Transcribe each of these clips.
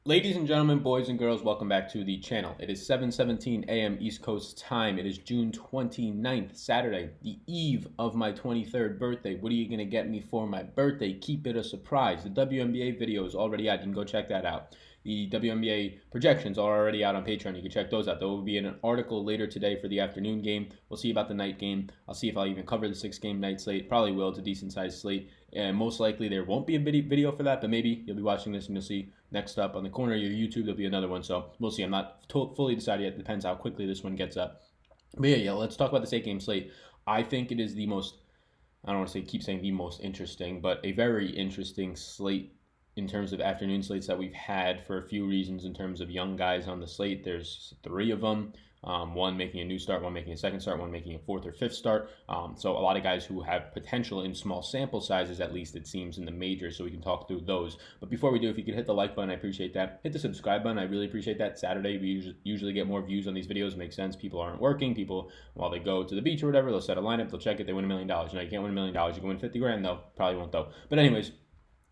Ladies and gentlemen, boys and girls, welcome back to the channel. It is 7:17 a.m. East Coast time. It is June 29th, Saturday, the eve of my 23rd birthday. What are you going to get me for my birthday? Keep it a surprise. The WNBA video is already out. You can go check that out. The WNBA projections are already out on Patreon. You can check those out. There will be an article later today for the afternoon game. We'll see about the night game. I'll see if I'll even cover the 6-game night slate. Probably will. It's a decent-sized slate. And most likely there won't be a video for that, but maybe you'll be watching this and you'll see next up on the corner of your YouTube, there'll be another one. So we'll see. I'm not fully decided yet. Depends how quickly this one gets up. But yeah, let's talk about this 8-game slate. I think it is the most, I don't want to say keep saying the most interesting, but a very interesting slate in terms of afternoon slates that we've had for a few reasons in terms of young guys on the slate. There's 3 of them. One making a new start, one making a second start, one making a 4th or 5th start. So a lot of guys who have potential in small sample sizes, at least it seems, in the majors, so we can talk through those. But before we do, if you could hit the like button, I appreciate that. Hit the subscribe button, I really appreciate that. Saturday, we usually get more views on these videos. It makes sense. People aren't working. People, while they go to the beach or whatever, they'll set a lineup, they'll check it, they win $1 million. You know, you can't win $1 million. You can win 50 grand, though. Probably won't, though. But anyways,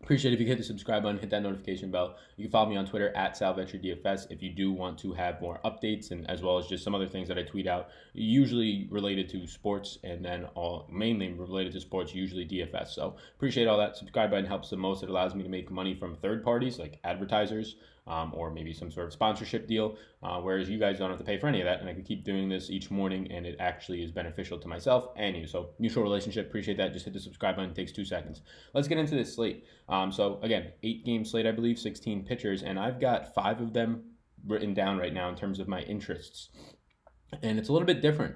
appreciate it if you hit the subscribe button, hit that notification bell. You can follow me on Twitter at Mlb Dfs if you do want to have more updates, and as well as just some other things that I tweet out, usually related to sports, and then mainly related to sports, usually DFS. So appreciate all that. Subscribe button helps the most. It allows me to make money from third parties like advertisers, or maybe some sort of sponsorship deal, whereas you guys don't have to pay for any of that, and I can keep doing this each morning, and it actually is beneficial to myself and you. So mutual relationship. Appreciate that. Just hit the subscribe button. It takes 2 seconds. Let's get into this slate. So again, 8-game slate, I believe, 16 pitchers, and I've got 5 of them written down right now in terms of my interests, and it's a little bit different.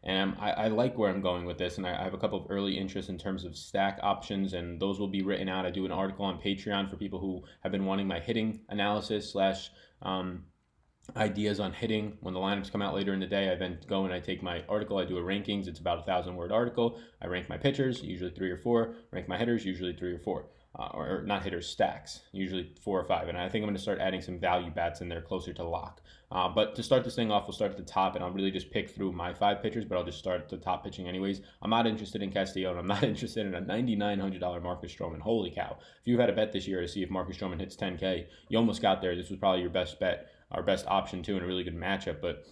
And I like where I'm going with this, and I have a couple of early interests in terms of stack options, and those will be written out. I do an article on Patreon for people who have been wanting my hitting analysis / ideas on hitting. When the lineups come out later in the day, I then go and I take my article, I do a rankings. It's about 1,000-word article. I rank my pitchers, usually 3 or 4, rank my hitters, usually 3 or 4. Or not hitters, stacks, usually 4 or 5. And I think I'm going to start adding some value bats in there closer to lock. But to start this thing off, we'll start at the top, and I'll really just pick through my 5 pitchers, but I'll just start at the top pitching anyways. I'm not interested in Castillo, and I'm not interested in a $9,900 Marcus Stroman. Holy cow. If you've had a bet this year to see if Marcus Stroman hits 10K, you almost got there. This was probably your best bet, our best option too, and a really good matchup. But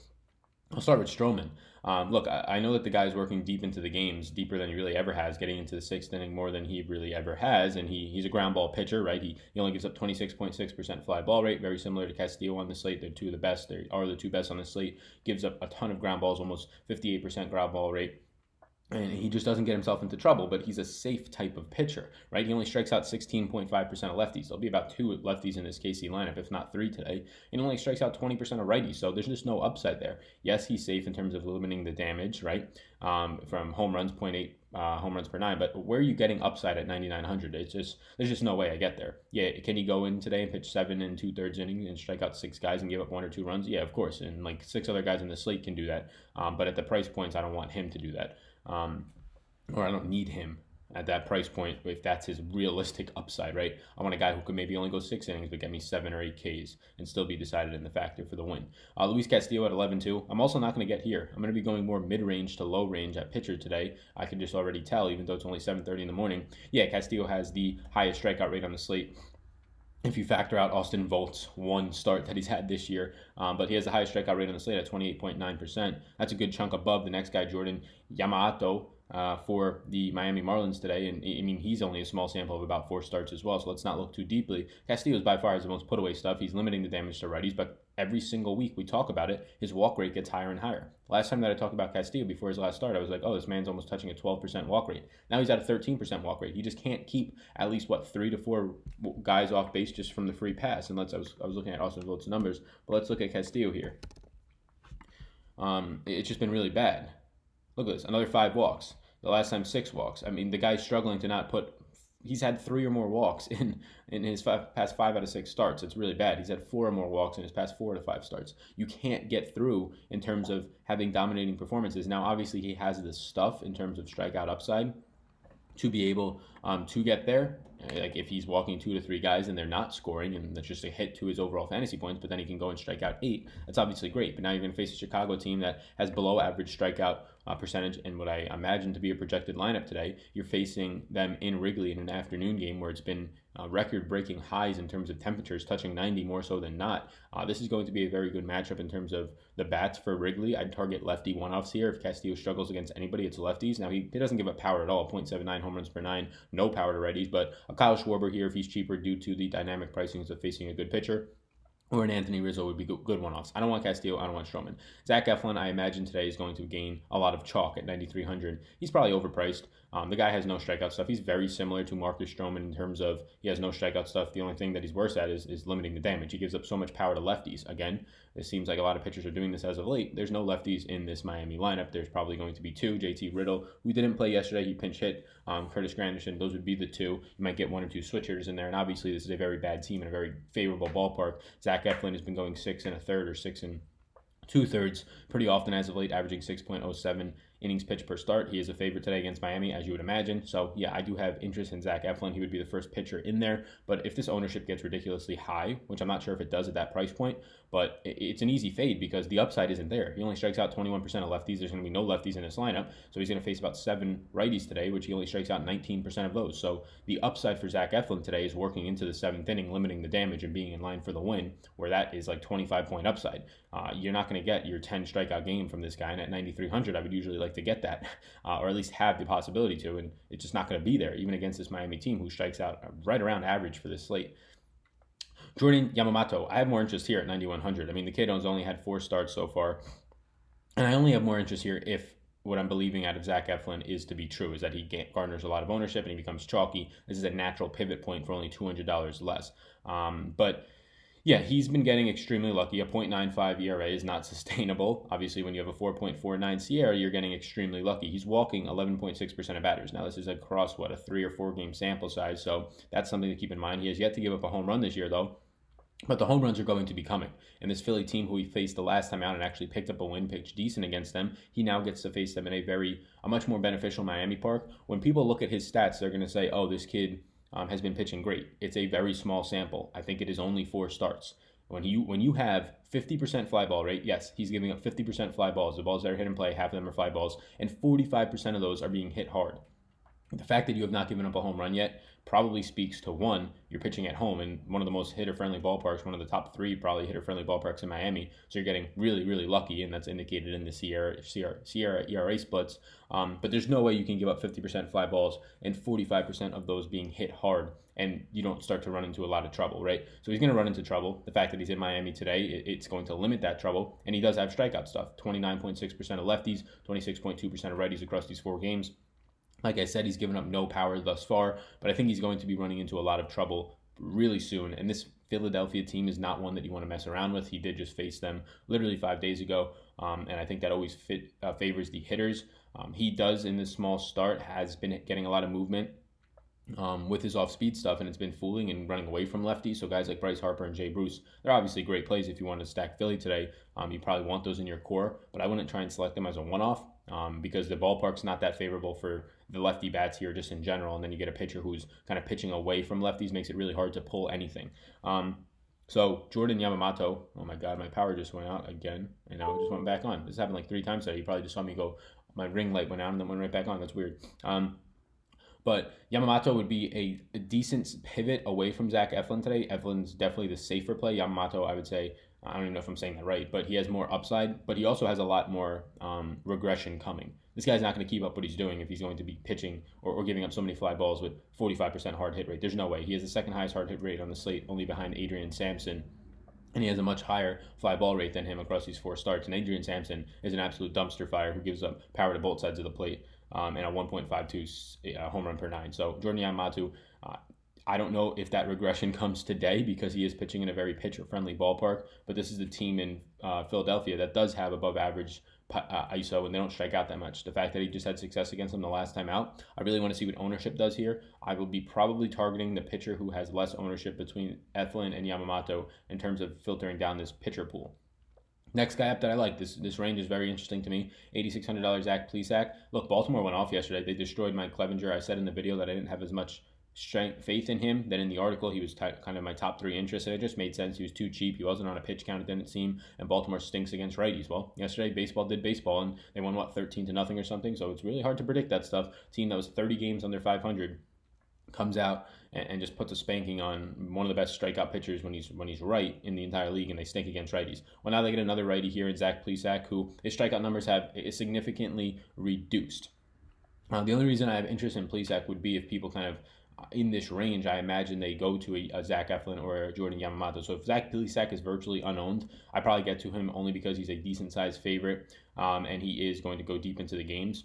I'll start with Stroman. Look, I know that the guy's working deep into the games, deeper than he really ever has, getting into the 6th inning more than he really ever has, and he's a ground ball pitcher, right? He only gives up 26.6% fly ball rate, very similar to Castillo on the slate. They're 2 of the best. They are the 2 best on the slate. Gives up a ton of ground balls, almost 58% ground ball rate. And he just doesn't get himself into trouble, but he's a safe type of pitcher, right? He only strikes out 16.5% of lefties. There'll be about 2 lefties in this KC lineup, if not 3 today. And only strikes out 20% of righties, so there's just no upside there. Yes, he's safe in terms of limiting the damage, right? From home runs, 0.8 home runs per 9, but where are you getting upside at 9,900? There's just no way I get there. Yeah, can he go in today and pitch 7 2/3 innings and strike out 6 guys and give up 1 or 2 runs? Yeah, of course, and like 6 other guys in the slate can do that. But at the price points, I don't want him to do that. Or I don't need him at that price point if that's his realistic upside, right? I want a guy who could maybe only go 6 innings but get me 7 or 8 Ks and still be decided in the factor for the win. Luis Castillo at 11-2. I'm also not going to get here. I'm going to be going more mid-range to low-range at pitcher today. I can just already tell, even though it's only 7:30 in the morning. Yeah, Castillo has the highest strikeout rate on the slate, if you factor out Austin Volt's 1 start that he's had this year. But he has the highest strikeout rate on the slate at 28.9%. That's a good chunk above the next guy, Jordan Yamamoto, for the Miami Marlins today. And I mean, he's only a small sample of about 4 starts as well, so let's not look too deeply. Castillo by far has the most put-away stuff. He's limiting the damage to righties, but every single week we talk about it, his walk rate gets higher and higher. Last time that I talked about Castillo before his last start, I was like, oh, this man's almost touching a 12% walk rate. Now he's at a 13% walk rate. He just can't keep at least, 3 to 4 guys off base just from the free pass. And I was looking at Austin Volt's numbers, but let's look at Castillo here. It's just been really bad. Look at this, another 5 walks. The last time 6 walks. I mean, the guy's struggling to not put. He's had 3 or more walks in his past 5 out of 6 starts. It's really bad. He's had 4 or more walks in his past 4 to 5 starts. You can't get through in terms of having dominating performances. Now, obviously, he has the stuff in terms of strikeout upside to be able to get there. Like if he's walking 2 to 3 guys and they're not scoring, and that's just a hit to his overall fantasy points, but then he can go and strike out 8. That's obviously great. But now you're going to face a Chicago team that has below average strikeout percentage and what I imagine to be a projected lineup today. You're facing them in Wrigley in an afternoon game where it's been record-breaking highs in terms of temperatures, touching 90 more so than not. This is going to be a very good matchup in terms of the bats for Wrigley. I'd target lefty one-offs here. If Castillo struggles against anybody, it's lefties. Now, he doesn't give up power at all, 0.79 home runs per 9, no power to righties, but a Kyle Schwarber here, if he's cheaper due to the dynamic pricings of facing a good pitcher, or an Anthony Rizzo would be good one-offs. I don't want Castillo. I don't want Stroman. Zach Eflin, I imagine today is going to gain a lot of chalk at 9,300. He's probably overpriced. The guy has no strikeout stuff. He's very similar to Marcus Stroman in terms of he has no strikeout stuff. The only thing that he's worse at is limiting the damage. He gives up so much power to lefties. Again, it seems like a lot of pitchers are doing this as of late. There's no lefties in this Miami lineup. There's probably going to be two. JT Riddle, who didn't play yesterday, he pinch hit. Curtis Granderson, those would be the two. You might get one or two switch hitters in there. And obviously, this is a very bad team in a very favorable ballpark. Zach Eflin has been going 6 1/3 or 6 2/3 pretty often as of late, averaging 6.07 innings pitched per start. He is a favorite today against Miami, as you would imagine. So, yeah, I do have interest in Zach Eflin. He would be the first pitcher in there. But if this ownership gets ridiculously high, which I'm not sure if it does at that price point, but it's an easy fade because the upside isn't there. He only strikes out 21% of lefties. There's going to be no lefties in his lineup. So he's going to face about 7 righties today, which he only strikes out 19% of those. So the upside for Zach Eflin today is working into the 7th inning, limiting the damage and being in line for the win, where that is like 25-point upside. You're not going to get your 10 strikeout game from this guy. And at 9,300, I would usually like to get that, or at least have the possibility to. And it's just not going to be there, even against this Miami team who strikes out right around average for this slate. Jordan Yamamoto, I have more interest here at 9,100. I mean, the kid has only had 4 starts so far. And I only have more interest here if what I'm believing out of Zach Eflin is to be true, is that he garners a lot of ownership and he becomes chalky. This is a natural pivot point for only $200 less. But yeah, he's been getting extremely lucky. A 0.95 ERA is not sustainable. Obviously, when you have a 4.49 SIERA, you're getting extremely lucky. He's walking 11.6% of batters. Now, this is across, a 3 or 4 game sample size, so that's something to keep in mind. He has yet to give up a home run this year, though. But the home runs are going to be coming. And this Philly team who he faced the last time out and actually picked up a win, pitched decent against them, he now gets to face them in a much more beneficial Miami park. When people look at his stats, they're going to say, oh, this kid has been pitching great. It's a very small sample. I think it is only 4 starts. When you have 50% fly ball rate, yes, he's giving up 50% fly balls. The balls that are hit and play, half of them are fly balls, and 45% of those are being hit hard. The fact that you have not given up a home run yet probably speaks to, one, you're pitching at home in one of the most hitter-friendly ballparks, one of the top 3 probably hitter-friendly ballparks in Miami. So you're getting really, really lucky, and that's indicated in the SIERA ERA splits. But there's no way you can give up 50% fly balls and 45% of those being hit hard, and you don't start to run into a lot of trouble, right? So he's going to run into trouble. The fact that he's in Miami today, it's going to limit that trouble, and he does have strikeout stuff. 29.6% of lefties, 26.2% of righties across these 4 games. Like I said, he's given up no power thus far, but I think he's going to be running into a lot of trouble really soon. And this Philadelphia team is not one that you want to mess around with. He did just face them literally 5 days ago, and I think that always favors the hitters. He does, in this small start, has been getting a lot of movement with his off-speed stuff, and it's been fooling and running away from lefties. So guys like Bryce Harper and Jay Bruce, they're obviously great plays if you want to stack Philly today. You probably want those in your core, but I wouldn't try and select them as a one-off because the ballpark's not that favorable for the lefty bats here just in general, and then you get a pitcher who's kind of pitching away from lefties, makes it really hard to pull anything. So Jordan Yamamoto, oh my God, my power just went out again, and now it just went back on. This happened like 3 times today. You probably just saw me go, my ring light went out and then went right back on. That's weird. But Yamamoto would be a decent pivot away from Zach Eflin today. Eflin's definitely the safer play. Yamamoto, I would say, I don't even know if I'm saying that right, but he has more upside, but he also has a lot more regression coming. This guy's not going to keep up what he's doing if he's going to be pitching or giving up so many fly balls with 45% hard hit rate. There's no way. He has the 2nd highest hard hit rate on the slate, only behind Adrian Sampson. And he has a much higher fly ball rate than him across these 4 starts. And Adrian Sampson is an absolute dumpster fire who gives up power to both sides of the plate and a 1.52 home run per 9. So Jordan Yamamoto, I don't know if that regression comes today because he is pitching in a very pitcher-friendly ballpark, but this is a team in Philadelphia that does have above average ISO, and they don't strike out that much. The fact that he just had success against them the last time out, I really want to see what ownership does here. I will be probably targeting the pitcher who has less ownership between Eflin and Yamamoto in terms of filtering down this pitcher pool. Next guy up that I like, this range is very interesting to me, $8,600 Zach Plesac. Look, Baltimore went off yesterday. They destroyed Mike Clevenger. I said in the video that I didn't have as much faith in him that in the article he was kind of my top 3 interest, and it just made sense. He was too cheap. He wasn't on a pitch count, it didn't seem, and Baltimore stinks against righties. Well, yesterday baseball did baseball, and they won 13-0 or something. So it's really hard to predict that stuff. Team that was 30 games under 500 comes out and just puts a spanking on one of the best strikeout pitchers when he's right in the entire league, and they stink against righties. Well, now they get another righty here in Zach Plesac, who his strikeout numbers have significantly reduced. The only reason I have interest in Plesac would be if people kind of in this range, I imagine they go to a Zach Eflin or a Jordan Yamamoto. So if Zach Plesac is virtually unowned, I probably get to him only because he's a decent-sized favorite, and he is going to go deep into the games.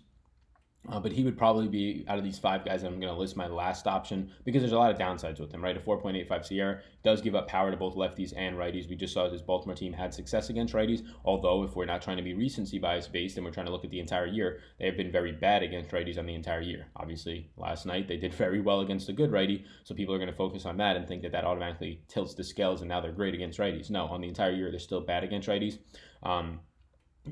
But he would probably be, out of these 5 guys, I'm going to list my last option because there's a lot of downsides with him, right? A 4.85 Sierra does give up power to both lefties and righties. We just saw this Baltimore team had success against righties, although if we're not trying to be recency bias based and we're trying to look at the entire year, they have been very bad against righties on the entire year. Obviously, last night they did very well against a good righty, so people are going to focus on that and think that automatically tilts the scales and now they're great against righties. No, on the entire year, they're still bad against righties.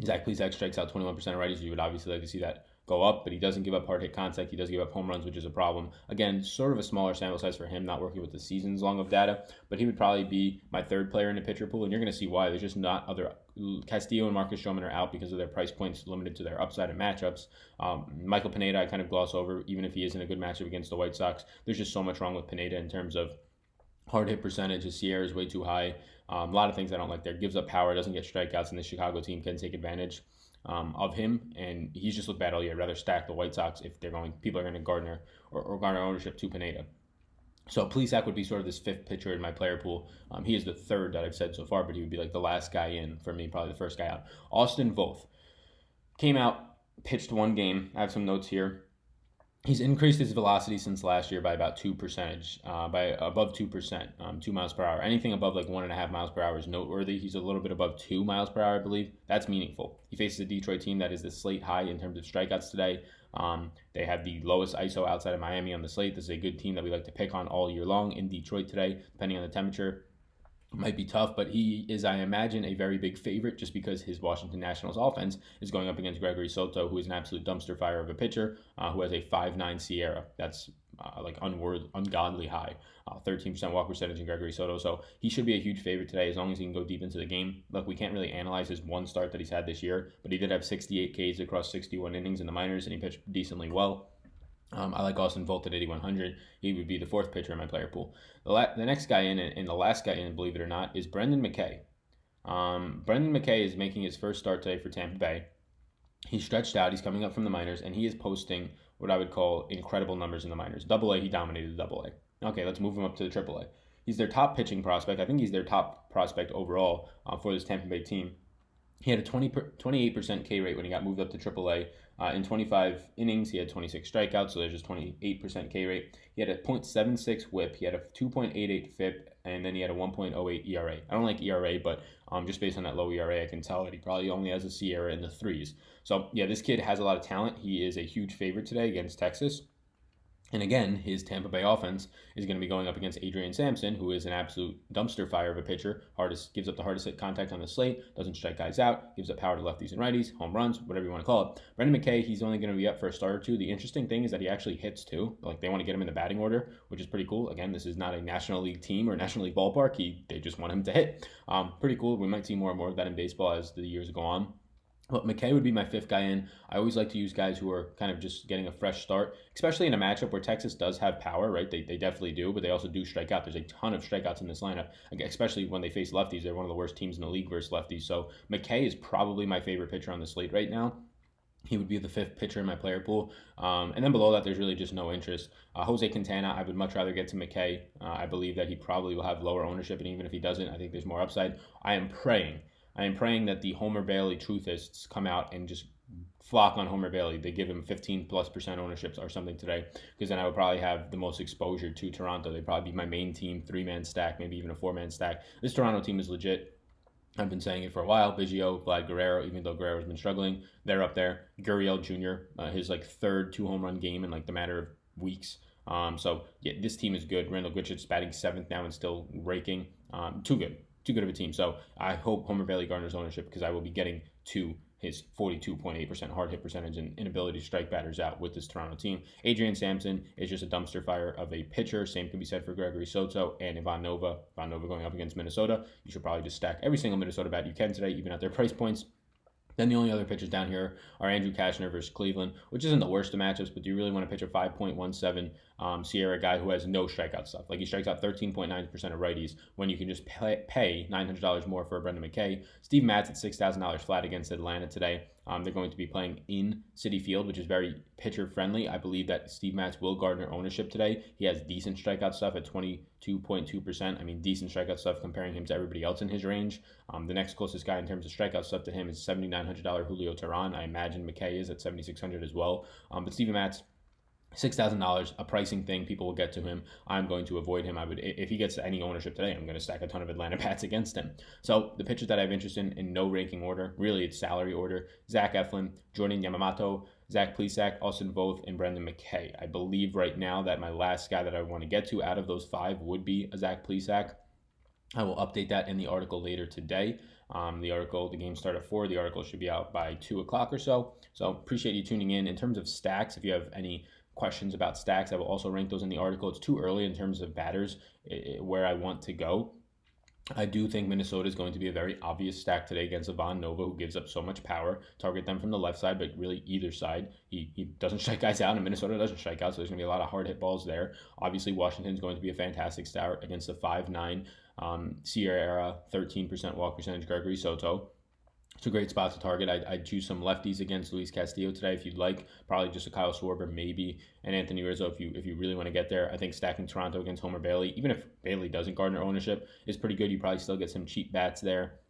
Zach Plesac strikes out 21% of righties. You would obviously like to see that go up, but he doesn't give up hard hit contact. He does give up home runs, which is a problem. Again, sort of a smaller sample size for him, not working with the seasons long of data, but he would probably be my 3rd player in the pitcher pool, and you're going to see why. There's just not other. Castillo and Marcus Stroman are out because of their price points limited to their upside and matchups. Michael Pineda, I kind of gloss over, even if he is in a good matchup against the White Sox. There's just so much wrong with Pineda in terms of hard hit percentage. His Sierra is way too high. A lot of things I don't like there. Gives up power, doesn't get strikeouts, and the Chicago team can take advantage of him, and he's just looked bad all year. I'd rather stack the White Sox if people are going to garner ownership to Pineda. So Plesac would be sort of this 5th pitcher in my player pool. He is the 3rd that I've said so far, but he would be like the last guy in for me, probably the first guy out. Austin Voth came out, pitched 1 game. I have some notes here. He's increased his velocity since last year by about 2%, by above 2%, 2 miles per hour. Anything above like 1.5 miles per hour is noteworthy. He's a little bit above 2 miles per hour, I believe. That's meaningful. He faces a Detroit team that is the slate high in terms of strikeouts today. They have the lowest ISO outside of Miami on the slate. This is a good team that we like to pick on all year long in Detroit today, depending on the temperature. Might be tough, but he is, I imagine, a very big favorite just because his Washington Nationals offense is going up against Gregory Soto, who is an absolute dumpster fire of a pitcher, who has a 5.9 Sierra. That's ungodly high. 13% walk percentage in Gregory Soto, so he should be a huge favorite today as long as he can go deep into the game. Look, we can't really analyze his 1 start that he's had this year, but he did have 68 Ks across 61 innings in the minors, and he pitched decently well. I like Austin Voth at 8,100. He would be the 4th pitcher in my player pool. The next guy in and the last guy in, believe it or not, is Brendan McKay. Brendan McKay is making his first start today for Tampa Bay. He's stretched out. He's coming up from the minors, and he is posting what I would call incredible numbers in the minors. AA, he dominated AA. Okay, let's move him up to the AAA. He's their top pitching prospect. I think he's their top prospect overall for this Tampa Bay team. He had a 28% K rate when he got moved up to AAA. In 25 innings, he had 26 strikeouts, so there's just 28% K rate. He had a .76 whip, he had a 2.88 FIP, and then he had a 1.08 ERA. I don't like ERA, but just based on that low ERA, I can tell that he probably only has a Sierra in the 3s. So, yeah, this kid has a lot of talent. He is a huge favorite today against Texas. And again, his Tampa Bay offense is going to be going up against Adrian Sampson, who is an absolute dumpster fire of a pitcher. Gives up the hardest hit contact on the slate, doesn't strike guys out, gives up power to lefties and righties, home runs, whatever you want to call it. Brendan McKay, he's only going to be up for a start or 2. The interesting thing is that he actually hits too. Like, they want to get him in the batting order, which is pretty cool. Again, this is not a National League team or a National League ballpark. They just want him to hit. Pretty cool. We might see more and more of that in baseball as the years go on. But McKay would be my 5th guy in. I always like to use guys who are kind of just getting a fresh start, especially in a matchup where Texas does have power, right? They definitely do, but they also do strike out. There's a ton of strikeouts in this lineup, especially when they face lefties. They're one of the worst teams in the league versus lefties. So McKay is probably my favorite pitcher on the slate right now. He would be the 5th pitcher in my player pool. And then below that, there's really just no interest. Jose Quintana, I would much rather get to McKay. I believe that he probably will have lower ownership, and even if he doesn't, I think there's more upside. I am praying that the Homer Bailey truthists come out and just flock on Homer Bailey. They give him 15+% ownership or something today, because then I would probably have the most exposure to Toronto. They'd probably be my main team, 3-man stack, maybe even a 4-man stack. This Toronto team is legit. I've been saying it for a while. Biggio, Vlad Guerrero, even though Guerrero's been struggling, they're up there. Gurriel Jr., his 3rd 2-home run game in the matter of weeks. So yeah, this team is good. Randall Grichuk's batting 7th now and still raking. Too good of a team. So I hope Homer Bailey garners ownership, because I will be getting to his 42.8% hard hit percentage and inability to strike batters out with this Toronto team. Adrian Sampson is just a dumpster fire of a pitcher. Same can be said for Gregory Soto and Ivan Nova. Ivan Nova going up against Minnesota. You should probably just stack every single Minnesota bat you can today, even at their price points. Then the only other pitchers down here are Andrew Cashner versus Cleveland, which isn't the worst of matchups, but do you really want to pitch a 5.17 Sierra guy who has no strikeout stuff? Like, he strikes out 13.9% of righties when you can just pay $900 more for a Brendan McKay. Steve Matz at $6,000 flat against Atlanta today. They're going to be playing in Citi Field, which is very pitcher friendly. I believe that Steve Matz will garner ownership today. He has decent strikeout stuff at 22.2%. I mean, decent strikeout stuff comparing him to everybody else in his range. The next closest guy in terms of strikeout stuff to him is $7,900 Julio Teheran. I imagine McKay is at $7,600 as well. But Steven Matz, $6,000, a pricing thing. People will get to him. I'm going to avoid him. If he gets any ownership today, I'm going to stack a ton of Atlanta bats against him. So the pitchers that I have interest in no ranking order, really it's salary order: Zach Eflin, Jordan Yamamoto, Zach Plesac, Austin Voth, and Brendan McKay. I believe right now that my last guy that I want to get to out of those five would be a Zach Plesac. I will update that in the article later today. The game started at 4. The article should be out by 2 o'clock or so. So appreciate you tuning in. In terms of stacks, if you have any questions about stacks, I will also rank those in the article. It's too early in terms of batters where I want to go. I do think Minnesota is going to be a very obvious stack today against Ivan Nova, who gives up so much power. Target them from the left side, but really either side. He doesn't strike guys out, and Minnesota doesn't strike out, so there's going to be a lot of hard hit balls there. Obviously, Washington's going to be a fantastic start against the 5'9" Sierra, 13% walk percentage Gregory Soto. It's a great spot to target. I'd choose some lefties against Luis Castillo today if you'd like. Probably just a Kyle Schwarber, maybe, and Anthony Rizzo if you really want to get there. I think stacking Toronto against Homer Bailey, even if Bailey doesn't garner ownership, is pretty good. You probably still get some cheap bats there.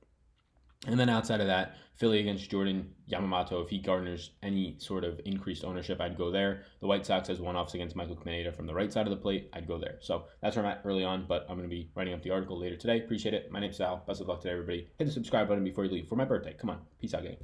And then outside of that, Philly against Jordan Yamamoto, if he garners any sort of increased ownership, I'd go there. The White Sox as one-offs against Michael Pineda from the right side of the plate, I'd go there. So that's where I'm at early on, but I'm going to be writing up the article later today. Appreciate it. My name's Sal. Best of luck today, everybody. Hit the subscribe button before you leave for my birthday. Come on. Peace out, gang.